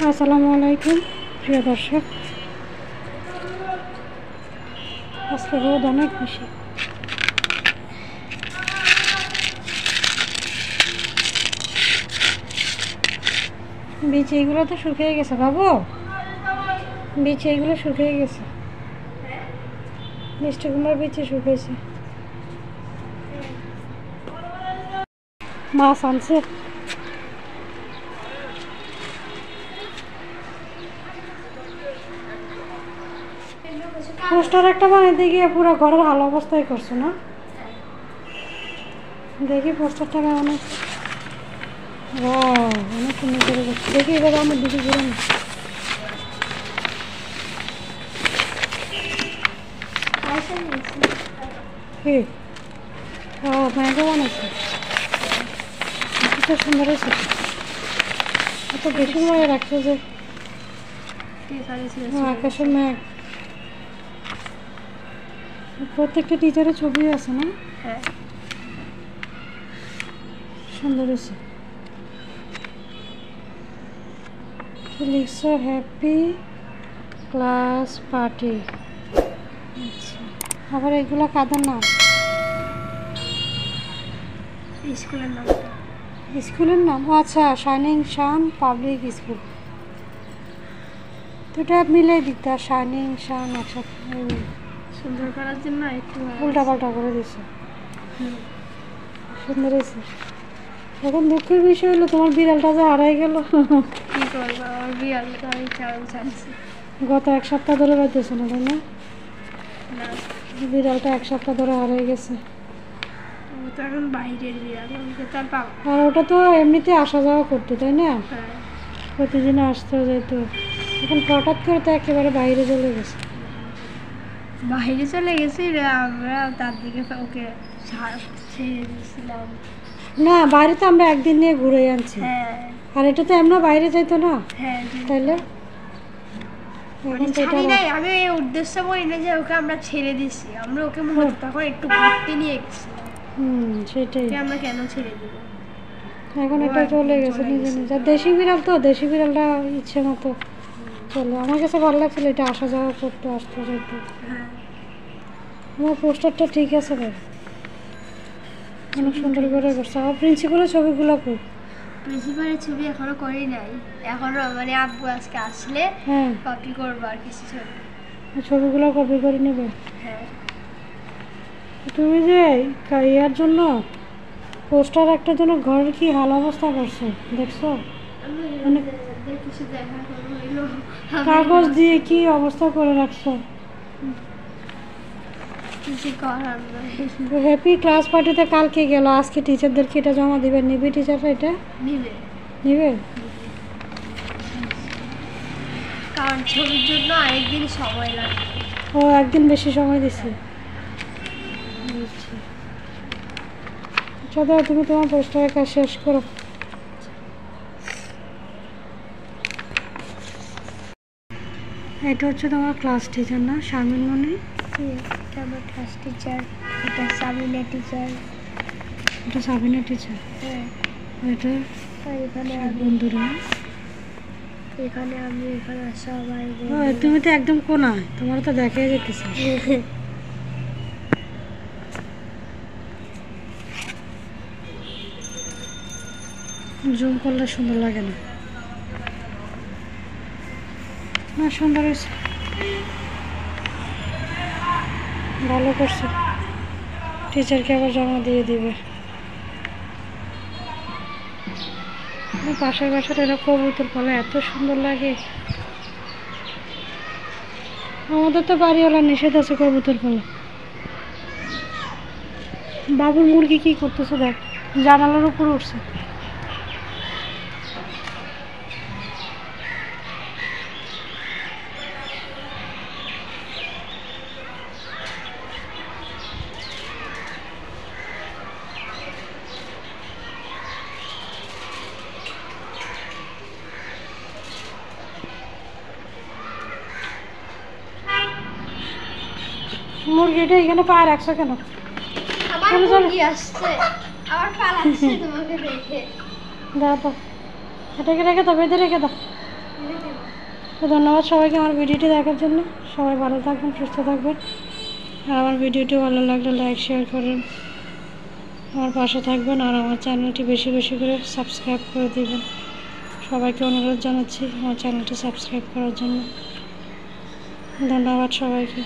আসসালামু আলাইকুম প্রিয় দর্শক। আজকে রোদ অনেক বেশি। বীজ এইগুলো তো শুকিয়ে গেছে বাবু, বীজ এইগুলো শুকিয়ে গেছে, মিষ্টি কুমড়ার বীজ শুকিয়েছে। মাছ আনছে, পোস্টার একটা বানাইতে গিয়ে পুরো ঘরের হাল অবস্থায় করছো না? দেখি পোস্টারটা কেমন আছে। অনেক সুন্দর করে করছে। দেখি এবার আমার দিদি ঘুরে না কি ম্যাগো বানাইছে, খুব সুন্দর হয়েছে। এত বেশি মনে রাখছো যে আকাশের ম্যাগ। প্রত্যেকটা টিচারের ছবি আছে না? হ্যাঁ, সুন্দর হয়েছে। লিখছো হ্যাপি ক্লাস পার্টি। আচ্ছা, আবার এগুলো কাদের নাম? স্কুলের নামটা। স্কুলের নাম? আচ্ছা, শাইনিং সান পাবলিক স্কুল। দুটা মিলে দিতে, শাইনিং সান একসাথে সুন্দর করার জন্য একটু উল্টা পাল্টা করে দিছে। সুন্দর হয়েছে। এখন দুঃখের বিষয় হলো তোমার বিড়ালটা যে হারাই গেল। কি করবো, আমার বিড়ালটা আমি চাল চাইছি গত এক সপ্তাহ ধরে পাইতেছো না, তাই না? না, বিড়ালটা এক সপ্তাহ ধরে হারাই গেছে। ও তো এখন বাইরের বিড়াল, ওকে তো আর পাবো। আর ওটা তো এমনিতে আসা যাওয়া করতো, তাই না? হ্যাঁ, প্রতিদিন আসতো যেতো। এখন হঠাৎ করে তো একেবারে বাইরে চলে গেছে। বাইরে চলে গেছি রে, আমরা তার দিকে ওকে ছেড়ে দিয়েছিলাম। না, বাইরে তো আমরা একদিন নিয়ে ঘুরে আনছি। হ্যাঁ আর এটা তো এমন বাইরে যাইতো না, হ্যাঁ, তাইলে মানে ছাড়ি নাই। আমি এই উদ্দেশ্য বলি না যে ওকে আমরা ছেড়ে দিছি, আমরা ওকে মূলত তখন একটু ঘুরতে নিয়ে গেছিলাম। সেটাই। ওকে আমরা কেন ছেড়ে দিব? এখন এটা চলে গেছে নিজে নিজে। আর দেশি বিড়াল তো, দেশি বিড়ালটা ইচ্ছে মতো চলো। আমার কাছে ভালো লাগছিল, এটা আসা যাওয়া করতো, আসতো যেতো। হ্যাঁ, আমার পোস্টারটা ঠিক আছে ভাই, অনেক সুন্দর করে করছে। আমার প্রিন্সিপালের ছবিগুলো খুব। প্রিন্সিপালের ছবি এখনো করি নাই, এখনো মানে আব্বু আজকে আসলে হ্যাঁ, কপি করবো আর কিছু ছবি। ছবিগুলো কপি করে নেবে। হ্যাঁ, তুমি যে ইয়ার জন্য পোস্টার একটার জন্য ঘরের কি হাল অবস্থা করছো দেখছো? মানে কিছু দেখা হইলো, কাগজ দিয়ে কি অবস্থা করে রাখছো। কিছু করার নাই। হ্যাপি ক্লাস পার্টিতে কালকে গেল, আজকে টিচারদেরকে এটা জমা দিবে। নিবে টিচাররা এটা? নিবে, নিবে। কারণ ছবির জন্য আরেকদিন সময় লাগবে। ও একদিন বেশি সময় দিছি। আচ্ছা দাও, তুমি তোমার পোস্টারের কাজ শেষ করো। এটা হচ্ছে তোমার ক্লাস টিচার না, শারমিন মনি? এটা আমার ক্লাস টিচার, এটা সাবিনা টিচার। এটা সাবিনা টিচার। হ্যাঁ, এটা আর এখানে বন্ধুরা। এখানে আমি, এখানে সবাই। তুমি তো একদম কোনায়, তোমার তো দেখাই যেতেছে। জুম করলে সুন্দর লাগে না। না, সুন্দর হয়েছে, ভালো করছে। টিচারকে আবার জমা দিয়ে দিবে। পাশের বাসাটা এরা কবুতর পালে এত সুন্দর লাগে। আমাদের তো বাড়িওয়ালা নিষেধ আছে কবুতর পালা। বাবুর মুরগি কি করতেছে দেখ, জানালার উপর উঠছে। মুরগিটা এখানে পা রাখছো কেন? আমার মুরগি আসছে, আবার পালাচ্ছে তোমাকে দেখে। দাও তো, এটাকে রেখে দাও, বেঁধে রেখে দাও। তো ধন্যবাদ সবাইকে আমার ভিডিওটি দেখার জন্য। সবাই ভালো থাকবেন, সুস্থ থাকবেন। আর আমার ভিডিওটি ভালো লাগলে লাইক শেয়ার করেন, আমার পাশে থাকবেন। আর আমার চ্যানেলটি বেশি বেশি করে সাবস্ক্রাইব করে দেবেন। সবাইকে অনুরোধ জানাচ্ছি আমার চ্যানেলটি সাবস্ক্রাইব করার জন্য। ধন্যবাদ সবাইকে।